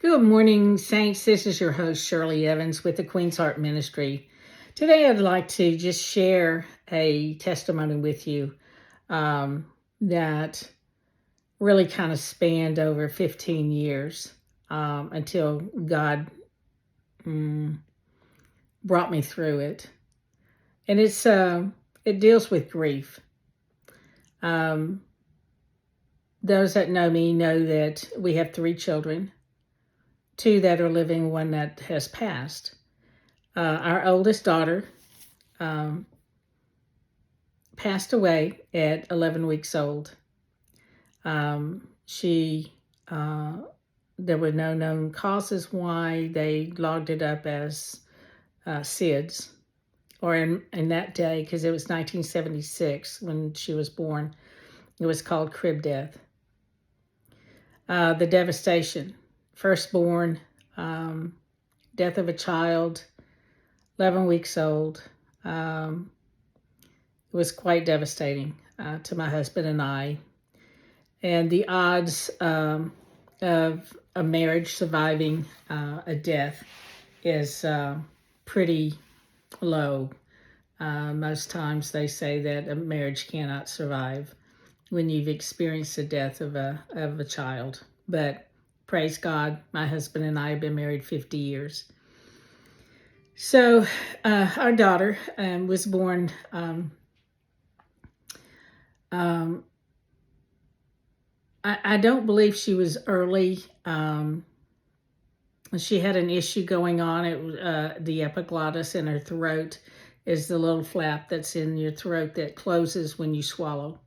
Good morning, Saints. This is your host, Shirley Evans, with the Queen's Heart Ministry. Today, I'd like to just share a testimony with you that really kind of spanned over 15 years until God brought me through it. And it deals with grief. Those that know me know that we have 3 children. 2 that are living, 1 that has passed. Our oldest daughter passed away at 11 weeks old. There were no known causes why. They logged it up as SIDS, or in that day, because it was 1976 when she was born, it was called crib death. The devastation. Firstborn, death of a child, 11 weeks old. It was quite devastating to my husband and I. And the odds of a marriage surviving a death is pretty low. Most times they say that a marriage cannot survive when you've experienced the death of a child. But praise God, my husband and I have been married 50 years. So our daughter was born I don't believe she was early. She had an issue going on. The epiglottis in her throat is the little flap that's in your throat that closes when you swallow.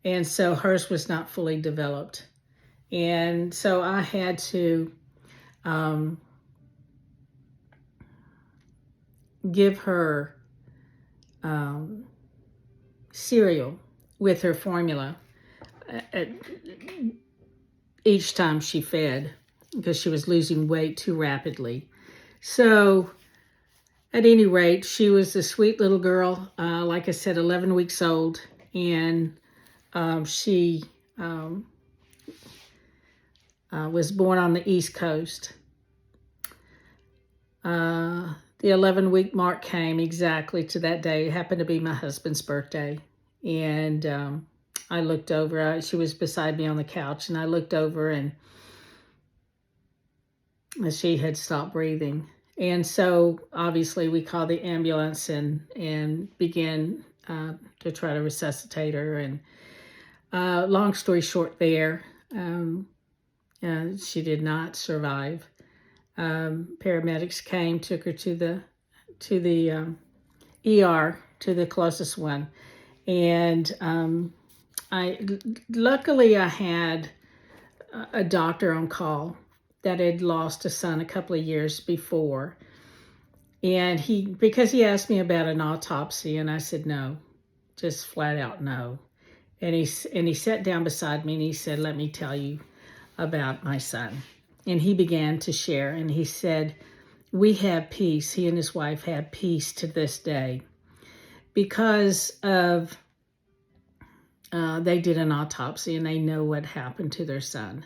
And so hers was not fully developed. And so I had to give her cereal with her formula each time she fed, because she was losing weight too rapidly. So at any rate, she was a sweet little girl, like I said, 11 weeks old, and she was born on the East Coast. The 11-week mark came exactly to that day. It happened to be my husband's birthday. And I looked over. She was beside me on the couch, and I looked over, and she had stopped breathing. And so obviously we called the ambulance and began to try to resuscitate her. And long story short there, she did not survive. Paramedics came, took her to the ER, to the closest one. And luckily I had a doctor on call that had lost a son a couple of years before. And because he asked me about an autopsy, and I said no, just flat out no. And he sat down beside me and he said, "Let me tell you about my son." And he began to share, and he said, "We have peace." He and his wife have peace to this day because of they did an autopsy and they know what happened to their son,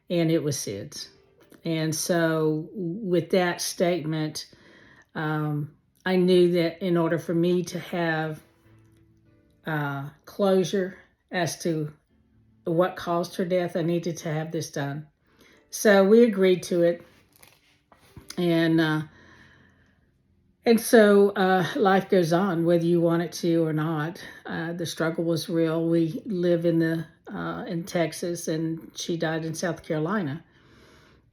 and it was SIDS. And so with that statement, I knew that in order for me to have closure as to what caused her death, I needed to have this done. So we agreed to it, and so life goes on, whether you want it to or not. The struggle was real. We live in Texas, and she died in South Carolina,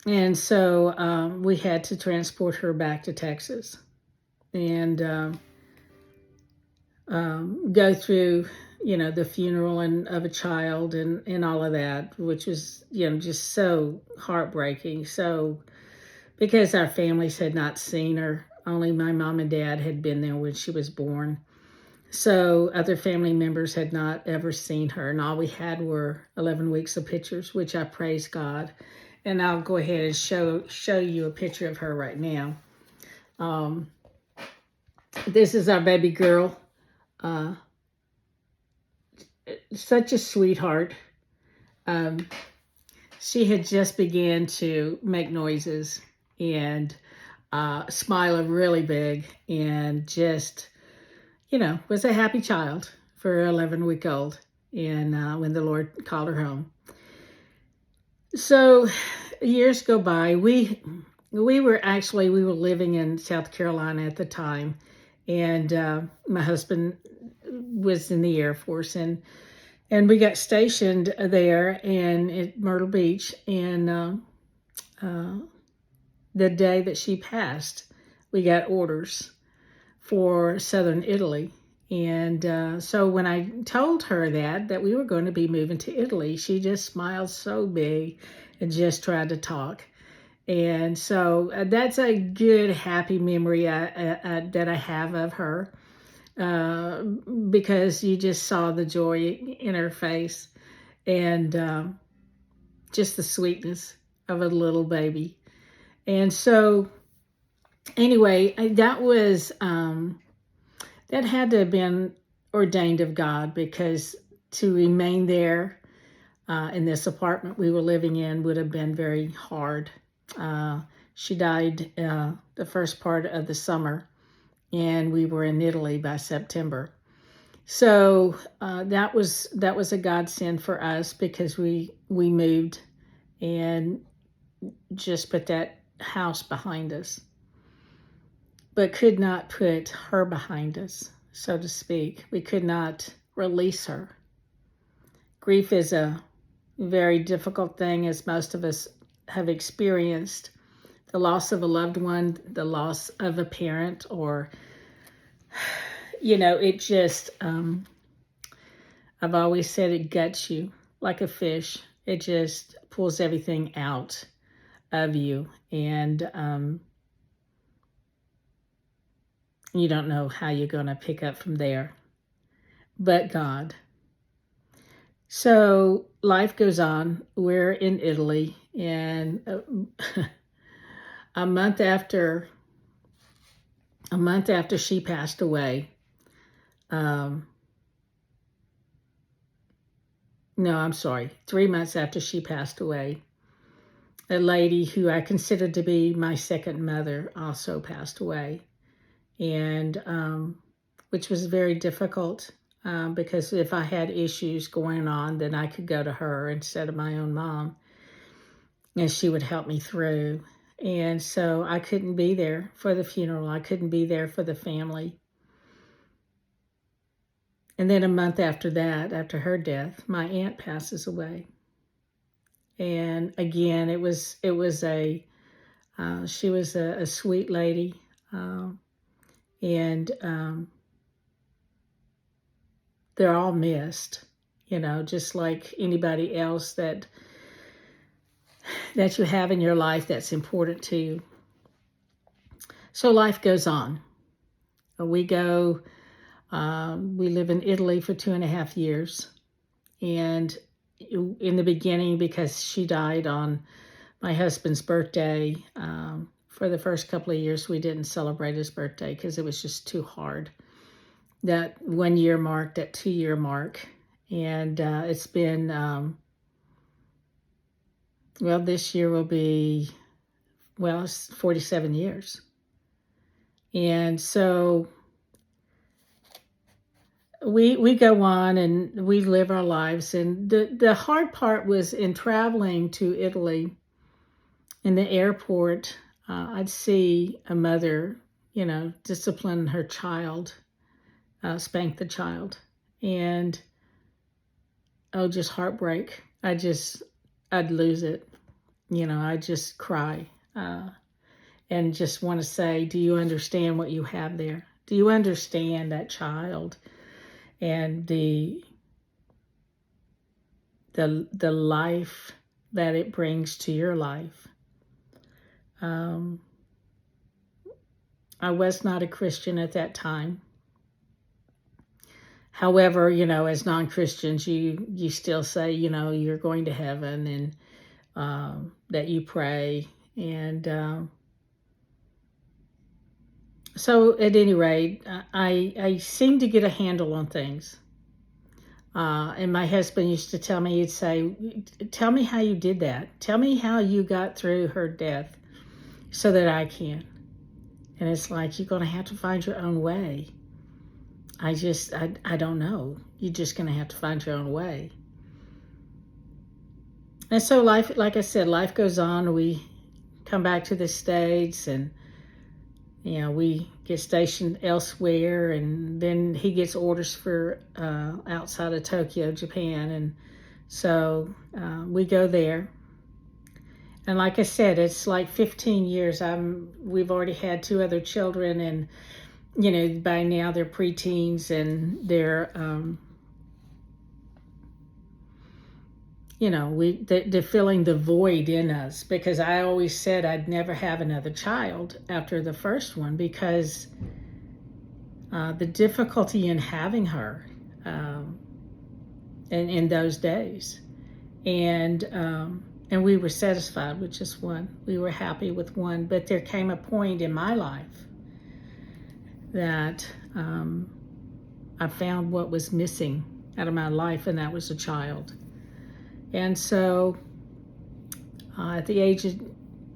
and so we had to transport her back to Texas and go through, the funeral of a child and all of that, which was, just so heartbreaking. So, because our families had not seen her, only my mom and dad had been there when she was born. So other family members had not ever seen her, and all we had were 11 weeks of pictures, which I praise God. And I'll go ahead and show you a picture of her right now. This is our baby girl. Such a sweetheart. she had just began to make noises and smile really big, and just, was a happy child for an 11-week-old. And when the Lord called her home. So years go by. We were living in South Carolina at the time, and my husband was in the Air Force, and we got stationed there and at Myrtle Beach. And the day that she passed, we got orders for southern Italy. And so when I told her that we were going to be moving to Italy, she just smiled so big and just tried to talk. And so that's a good, happy memory that I have of her, because you just saw the joy in her face, and just the sweetness of a little baby. And so anyway, that had to have been ordained of God, because to remain there in this apartment we were living in would have been very hard. She died the first part of the summer, and we were in Italy by September. So that was a godsend for us, because we moved and just put that house behind us, but could not put her behind us, so to speak. We could not release her. Grief is a very difficult thing, as most of us have experienced. The loss of a loved one, the loss of a parent, or, it just, I've always said it guts you like a fish. It just pulls everything out of you, and you don't know how you're going to pick up from there, but God. So life goes on. We're in Italy, and a month after she passed away, no, I'm sorry, 3 months after she passed away, a lady who I considered to be my second mother also passed away. And which was very difficult, because if I had issues going on, then I could go to her instead of my own mom, and she would help me through. And so I couldn't be there for the funeral. I couldn't be there for the family. And then a month after that, after her death, my aunt passes away. And again, she was a sweet lady. And they're all missed, just like anybody else that you have in your life that's important to you. So life goes on. We live in Italy for 2.5 years. And in the beginning, because she died on my husband's birthday, for the first couple of years, we didn't celebrate his birthday because it was just too hard. That 1 year mark, that 2 year mark. And it's been, this year will be, it's 47 years. And so we go on and we live our lives. And the hard part was in traveling to Italy. In the airport, I'd see a mother, discipline her child, spank the child, and just heartbreak. I'd lose it. I'd just cry, and just want to say, do you understand what you have there? Do you understand that child and the life that it brings to your life? I was not a Christian at that time. However, as non-Christians, you still say, you're going to heaven, and that you pray. And so at any rate, I seem to get a handle on things. And my husband used to tell me, he'd say, tell me how you did that. Tell me how you got through her death so that I can. And it's like, you're going to have to find your own way. I don't know. You're just going to have to find your own way. And so life, like I said, life goes on. We come back to the States, and we get stationed elsewhere, and then he gets orders for outside of Tokyo, Japan, and so we go there. And like I said, it's like 15 years. We've already had 2 other children, and by now they're preteens, and they're they're filling the void in us, because I always said I'd never have another child after the first one, because the difficulty in having her in those days, and we were satisfied with just one. We were happy with one, but there came a point in my life that I found what was missing out of my life, and that was a child. And so at the age of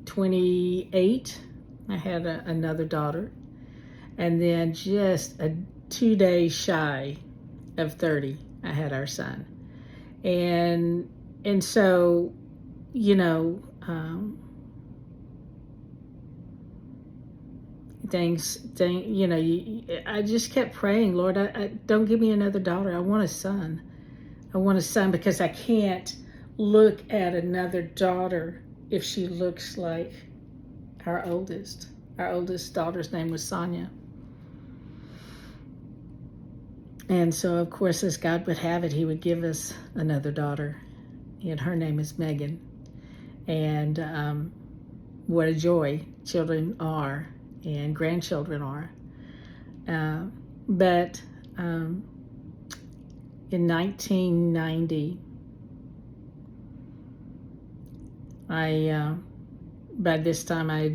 28, I had another daughter. And then just 2 days shy of 30, I had our son. And so, I just kept praying, Lord, I don't give me another daughter. I want a son. I want a son, because I can't look at another daughter if she looks like our oldest. Our oldest daughter's name was Sonia. And so, of course, as God would have it, he would give us another daughter, and her name is Megan. And what a joy children are, and grandchildren are. But in 1990, by this time I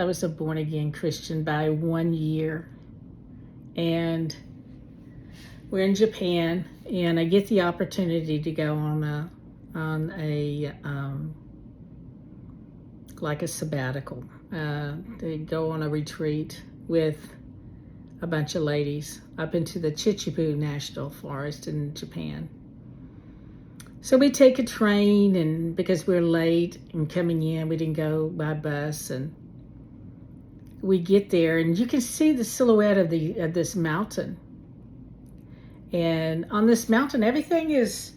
was a born again Christian by 1 year, and we're in Japan, and I get the opportunity to go on a like a sabbatical, to go on a retreat with a bunch of ladies up into the Chichibu National Forest in Japan. So we take a train, and because we're late and coming in, we didn't go by bus, and we get there, and you can see the silhouette of this mountain. And on this mountain, everything is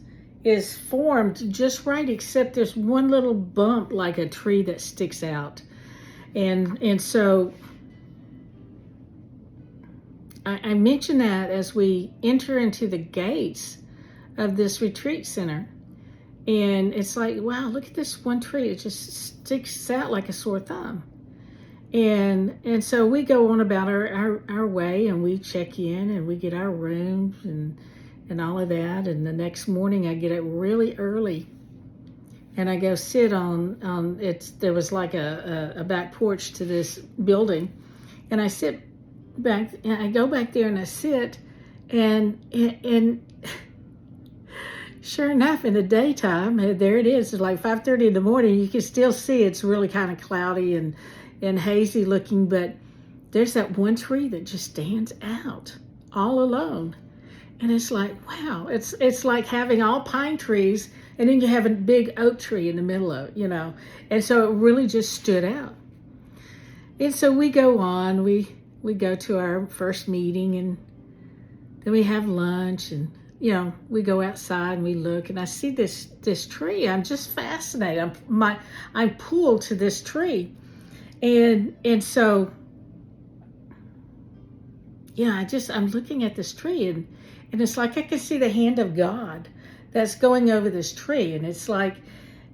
formed just right, except there's one little bump like a tree that sticks out. And so I mention that as we enter into the gates of this retreat center. And it's like, wow, look at this one tree. It just sticks out like a sore thumb. And so we go on about our way, and we check in, and we get our rooms and all of that. And the next morning I get up really early, and I go sit on there was like a back porch to this building, and I sit back, and I go back there and I sit, and sure enough, in the daytime, there it is. It's like 5:30 in the morning. You can still see it's really kind of cloudy and hazy looking, but there's that one tree that just stands out all alone. And it's like, wow, it's like having all pine trees, and then you have a big oak tree in the middle of it, And so it really just stood out. And so we go on, we go to our first meeting, and then we have lunch, and we go outside and we look, and I see this tree. I'm just fascinated. I'm pulled to this tree, and so I'm looking at this tree, and it's like I can see the hand of God that's going over this tree, and it's like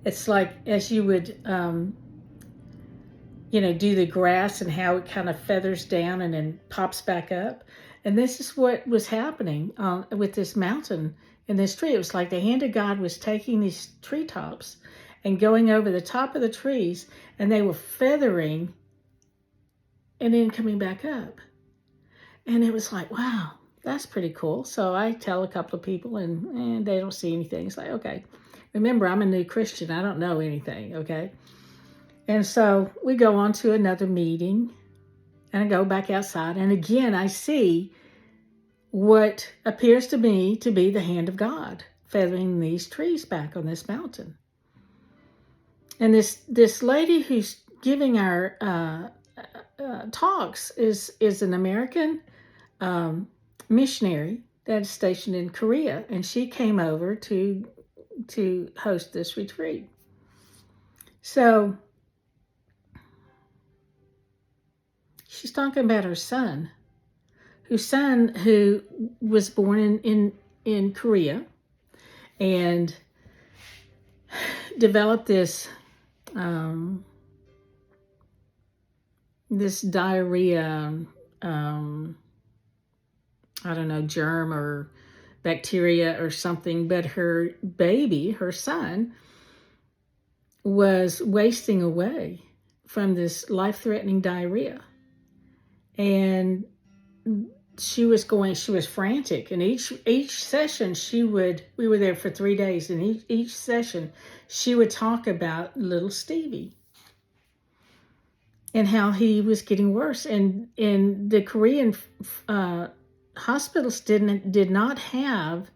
as you would do the grass, and how it kind of feathers down and then pops back up. And this is what was happening with this mountain and this tree. It was like the hand of God was taking these treetops and going over the top of the trees, and they were feathering and then coming back up. And it was like, wow, that's pretty cool. So I tell a couple of people, and they don't see anything. It's like, okay. Remember, I'm a new Christian. I don't know anything, okay? And so we go on to another meeting, and I go back outside. And again, I see what appears to me to be the hand of God feathering these trees back on this mountain. And this lady who's giving our talks is an American missionary that is stationed in Korea, and she came over to host this retreat. So she's talking about her son, who was born in Korea and developed this this diarrhea, I don't know, germ or bacteria or something, but her baby, her son, was wasting away from this life-threatening diarrhea. And she was frantic. And each session we were there for 3 days, and each session she would talk about little Stevie and how he was getting worse. And the Korean hospitals did not have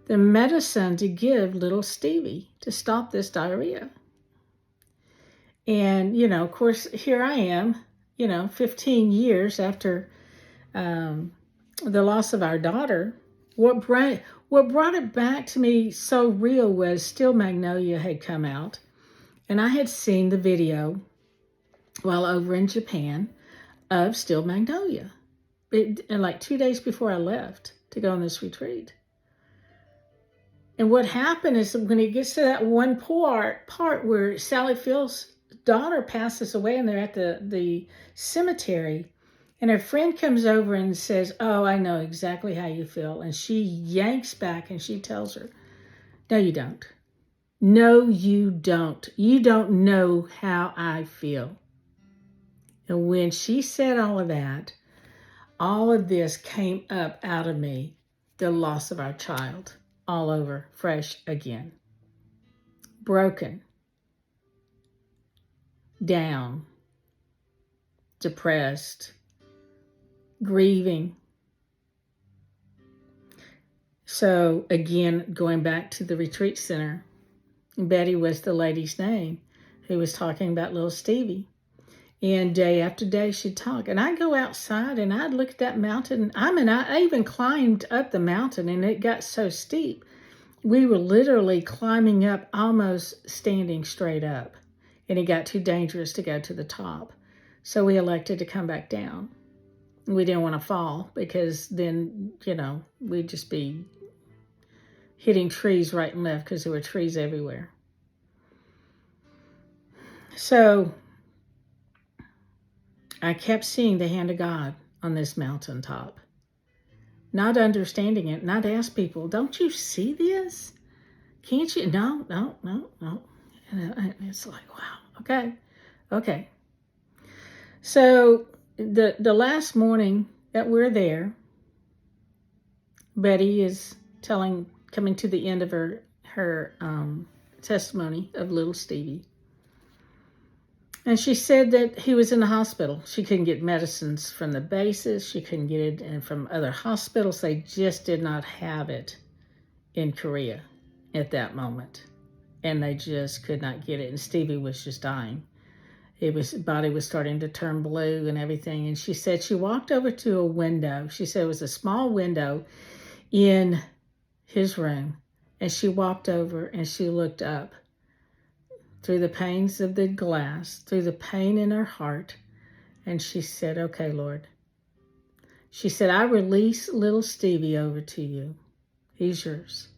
the medicine to give little Stevie to stop this diarrhea. And, of course, here I am, 15 years after the loss of our daughter. What brought it back to me so real was Still Magnolia had come out, and I had seen the video while over in Japan of Still Magnolia, and like 2 days before I left to go on this retreat. And what happened is when it gets to that one part where Sally Field's daughter passes away, and they're at the cemetery, and her friend comes over and says, "Oh, I know exactly how you feel." And she yanks back and she tells her, "No, you don't. No, you don't. You don't know how I feel." And when she said all of that, all of this came up out of me, the loss of our child, all over, fresh again. Broken, down, depressed, grieving. So again, going back to the retreat center, Betty was the lady's name who was talking about little Stevie. And day after day she'd talk. And I'd go outside and I'd look at that mountain. I even climbed up the mountain, and it got so steep. We were literally climbing up, almost standing straight up. And it got too dangerous to go to the top. So we elected to come back down. We didn't want to fall, because then, we'd just be hitting trees right and left, because there were trees everywhere. So I kept seeing the hand of God on this mountaintop, not understanding it. And I'd ask people, "Don't you see this? Can't you?" No. And it's like, wow, okay. So the last morning that we're there, Betty is coming to the end of her testimony of little Stevie. And she said that he was in the hospital. She couldn't get medicines from the bases. She couldn't get it from other hospitals. They just did not have it in Korea at that moment. And they just could not get it. And Stevie was just dying. His body was starting to turn blue and everything. And she said she walked over to a window. She said it was a small window in his room. And she walked over and she looked up through the panes of the glass, through the pain in her heart. And she said, "Okay, Lord." She said, "I release little Stevie over to you. He's yours."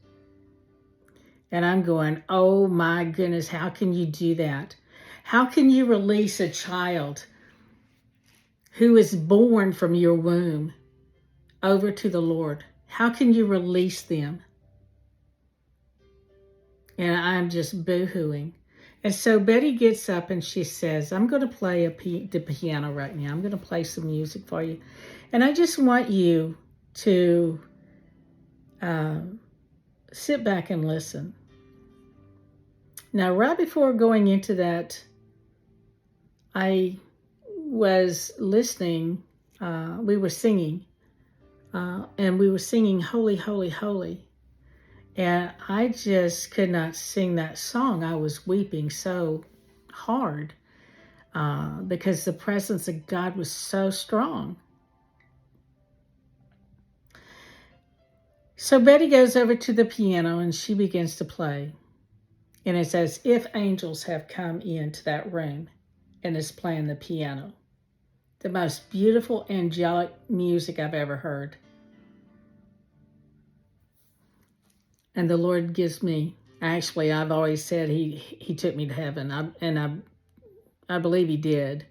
And I'm going, oh my goodness, how can you do that? How can you release a child who is born from your womb over to the Lord? How can you release them? And I'm just boo-hooing. And so Betty gets up and she says, "I'm going to play the piano right now. I'm going to play some music for you. And I just want you to sit back and listen. Now, right before going into that, I was listening. We were singing, and we were singing Holy, Holy, Holy. And I just could not sing that song. I was weeping so hard because the presence of God was so strong. So Betty goes over to the piano and she begins to play. And it's as if angels have come into that room and is playing the piano. The most beautiful angelic music I've ever heard. And the Lord gives me, actually, I've always said he took me to heaven. I believe he did.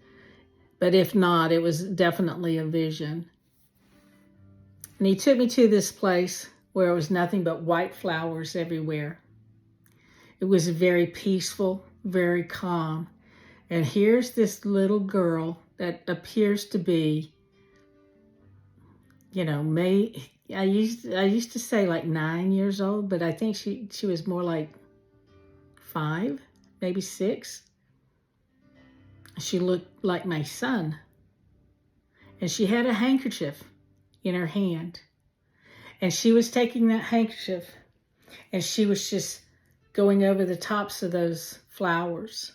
But if not, it was definitely a vision. And he took me to this place where it was nothing but white flowers everywhere. It was very peaceful, very calm. And here's this little girl that appears to be, I used to say like 9 years old, but I think she was more like 5, maybe 6. She looked like my son. And she had a handkerchief in her hand. And she was taking that handkerchief and she was just going over the tops of those flowers,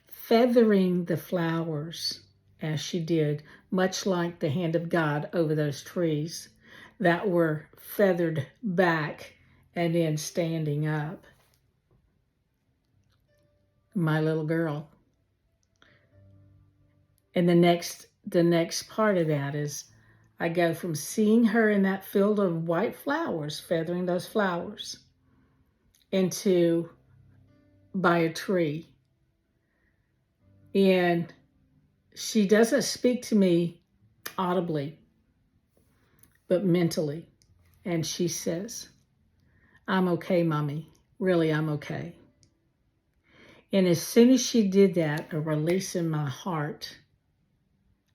feathering the flowers as she did, much like the hand of God over those trees that were feathered back and then standing up. My little girl. And the next part of that is I go from seeing her in that field of white flowers, feathering those flowers, into by a tree. And she doesn't speak to me audibly, but mentally. And she says, "I'm okay, Mommy. Really, I'm okay." And as soon as she did that, a release in my heart,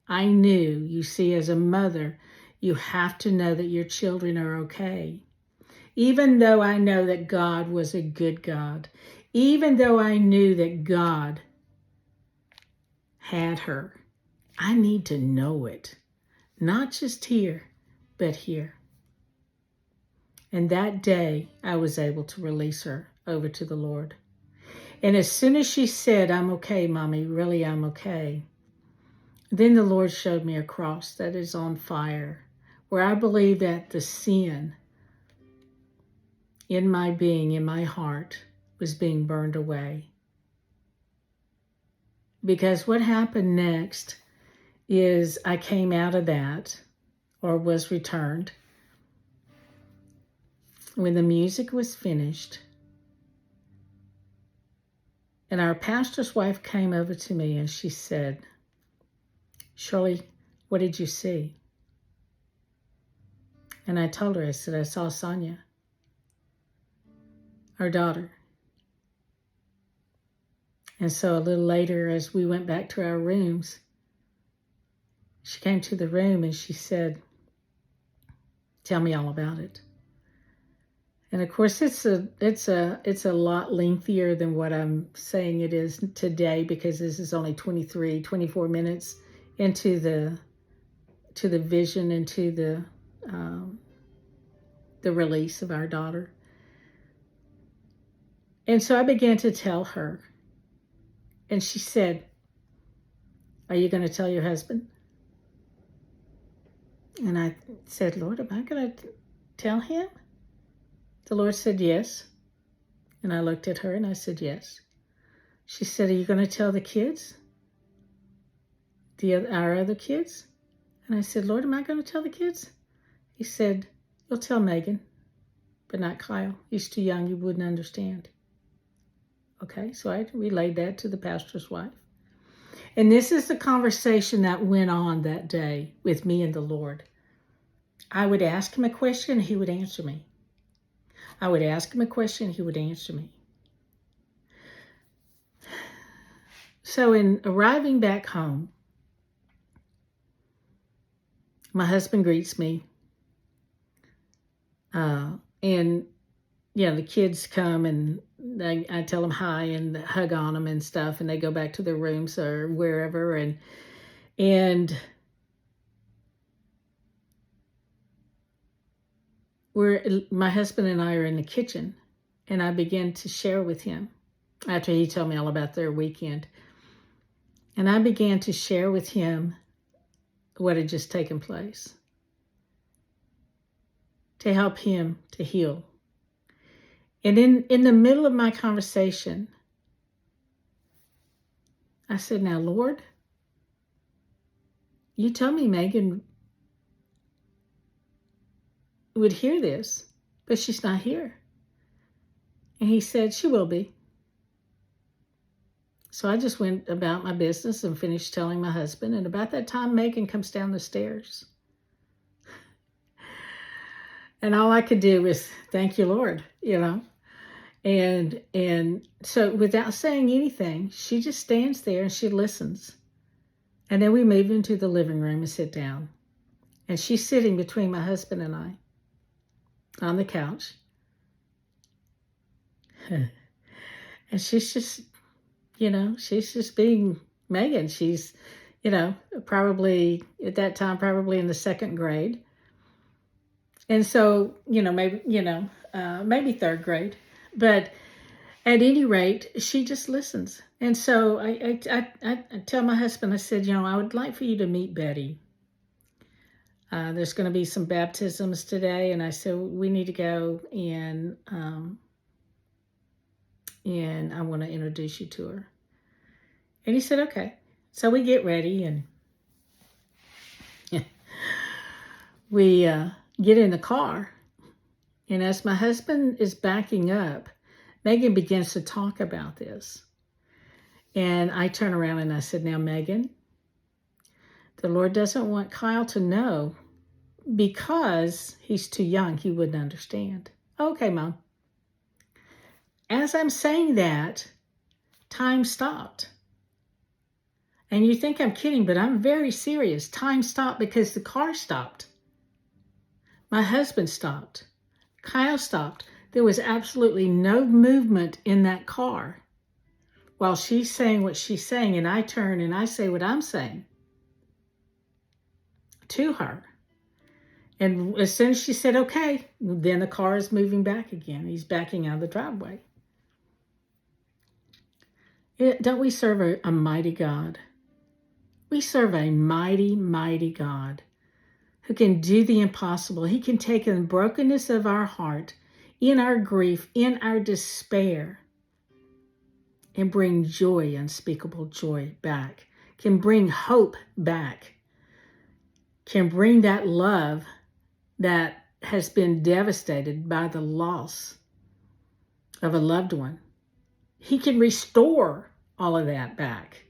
I knew, you see, as a mother, you have to know that your children are okay. Even though I know that God was a good God, even though I knew that God had her, I need to know it. Not just here, but here. And that day, I was able to release her over to the Lord. And as soon as she said, "I'm okay, Mommy, really I'm okay," then the Lord showed me a cross that is on fire, where I believe that the sin in my being, in my heart, was being burned away. Because what happened next is I came out of that, or was returned, when the music was finished. And our pastor's wife came over to me and she said, "Shirley, what did you see?" And I told her, I said, "I saw Sonia, our daughter." And so a little later, as we went back to our rooms, she came to the room and she said, "Tell me all about it." And of course, it's a lot lengthier than what I'm saying it is today, because this is only 24 minutes into the vision, into the release of our daughter. And so I began to tell her, and she said, "Are you going to tell your husband?" And I said, "Lord, am I going to tell him?" The Lord said, "Yes." And I looked at her and I said, "Yes." She said, "Are you going to tell the kids? Our other kids?" And I said, "Lord, am I going to tell the kids?" He said, "You'll tell Megan, but not Kyle. He's too young. You wouldn't understand." Okay, so I relayed that to the pastor's wife. And this is the conversation that went on that day with me and the Lord. I would ask him a question, he would answer me. I would ask him a question, he would answer me. So in arriving back home, my husband greets me. And the kids come and I tell them hi and hug on them and stuff, and they go back to their rooms or wherever. And my husband and I are in the kitchen, and I began to share with him after he told me all about their weekend. And I began to share with him what had just taken place to help him to heal. And in the middle of my conversation, I said, now, Lord, you told me Megan would hear this, but she's not here. And he said, she will be. So I just went about my business and finished telling my husband. And about that time, Megan comes down the stairs. And all I could do was, thank you, Lord, And so without saying anything, she just stands there and she listens. And then we move into the living room and sit down. And she's sitting between my husband and I on the couch. And she's just, she's just being Megan. She's, probably at that time, probably in the second grade. And so, maybe third grade. But at any rate, she just listens. And so I tell my husband, I said, I would like for you to meet Betty. There's going to be some baptisms today. And I said, we need to go and I want to introduce you to her. And he said, okay. So we get ready and we get in the car. And as my husband is backing up, Megan begins to talk about this. And I turn around and I said, now, Megan, the Lord doesn't want Kyle to know because he's too young. He wouldn't understand. Okay, Mom. As I'm saying that, time stopped. And you think I'm kidding, but I'm very serious. Time stopped because the car stopped. My husband stopped. Kyle stopped. There was absolutely no movement in that car while she's saying what she's saying, and I turn and I say what I'm saying to her. And as soon as she said, okay, then the car is moving back again. He's backing out of the driveway. Don't we serve a mighty God? We serve a mighty, mighty God who can do the impossible. He can take the brokenness of our heart, in our grief, in our despair, and bring joy, unspeakable joy back, can bring hope back, can bring that love that has been devastated by the loss of a loved one. He can restore all of that back.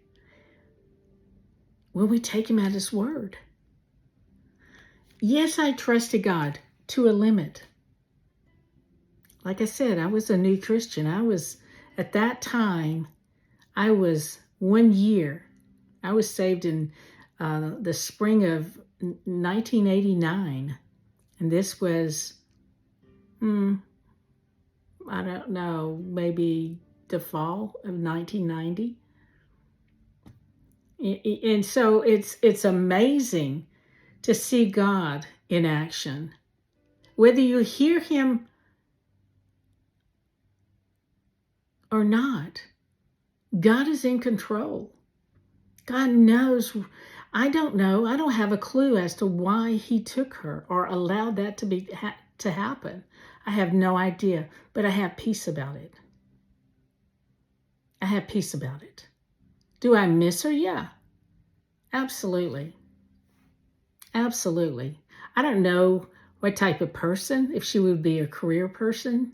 Will we take him at his word? Yes, I trusted God to a limit. Like I said, I was a new Christian. At that time, I was 1 year. I was saved in the spring of 1989. And this was, I don't know, maybe the fall of 1990. And so it's amazing to see God in action. Whether you hear him or not, God is in control. God knows. I don't know. I don't have a clue as to why he took her or allowed that to happen. I have no idea, but I have peace about it. I have peace about it. Do I miss her? Yeah, absolutely. Absolutely. I don't know what type of person, if she would be a career person.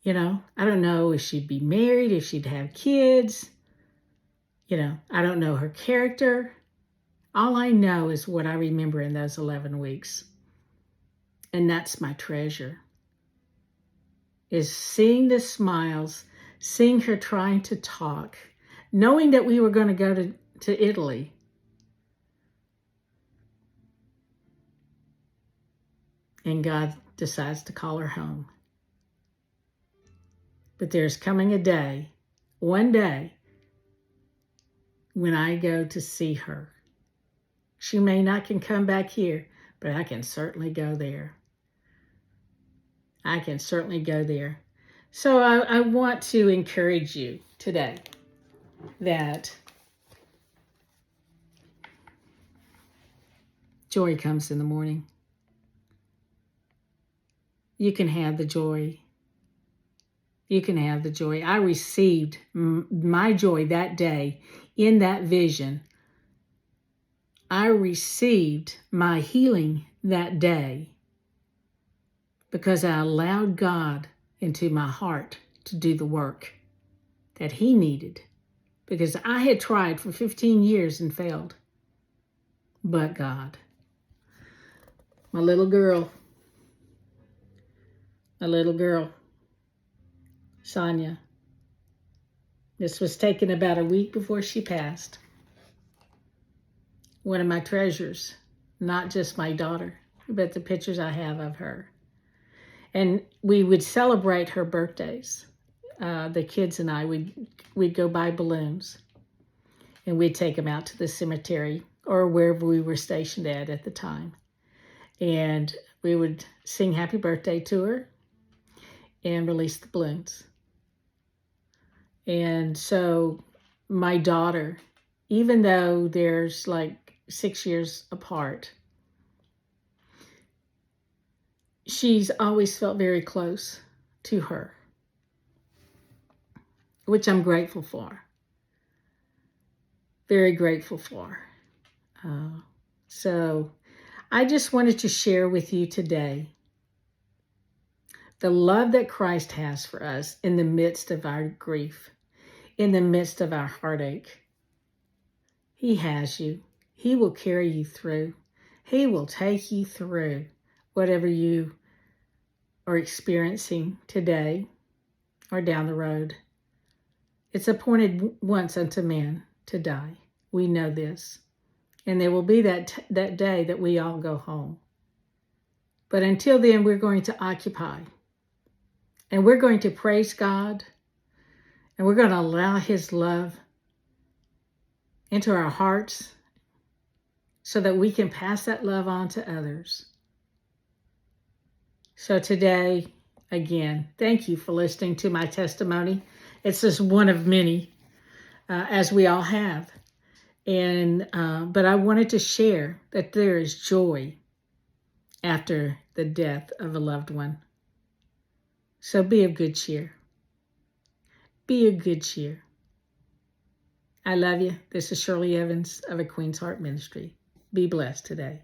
I don't know if she'd be married, if she'd have kids. I don't know her character. All I know is what I remember in those 11 weeks. And that's my treasure. Is seeing the smiles, seeing her trying to talk, knowing that we were going to go to Italy. and God decides to call her home. But there's coming a day, one day, when I go to see her. She may not can come back here, but I can certainly go there. I can certainly go there. So I want to encourage you today that joy comes in the morning. You can have the joy. You can have the joy. I received my joy that day in that vision. I received my healing that day because I allowed God into my heart to do the work that He needed, because I had tried for 15 years and failed. But God, my little girl, Sonia, this was taken about a week before she passed. One of my treasures, not just my daughter, but the pictures I have of her. And we would celebrate her birthdays. The kids and I, we'd go buy balloons, and we'd take them out to the cemetery or wherever we were stationed at the time. And we would sing happy birthday to her and release the balloons. And so my daughter, even though there's like 6 years apart, she's always felt very close to her, which I'm grateful for. Very grateful for. So I just wanted to share with you today the love that Christ has for us in the midst of our grief, in the midst of our heartache. He has you. He will carry you through. He will take you through whatever you are experiencing today or down the road. It's appointed once unto men to die. We know this. And there will be that day that we all go home. But until then, we're going to occupy. And we're going to praise God. And we're going to allow His love into our hearts so that we can pass that love on to others. So today, again, thank you for listening to my testimony. It's just one of many, as we all have. And but I wanted to share that there is joy after the death of a loved one. So be of good cheer. Be of good cheer. I love you. This is Shirley Evans of A Queen's Heart Ministry. Be blessed today.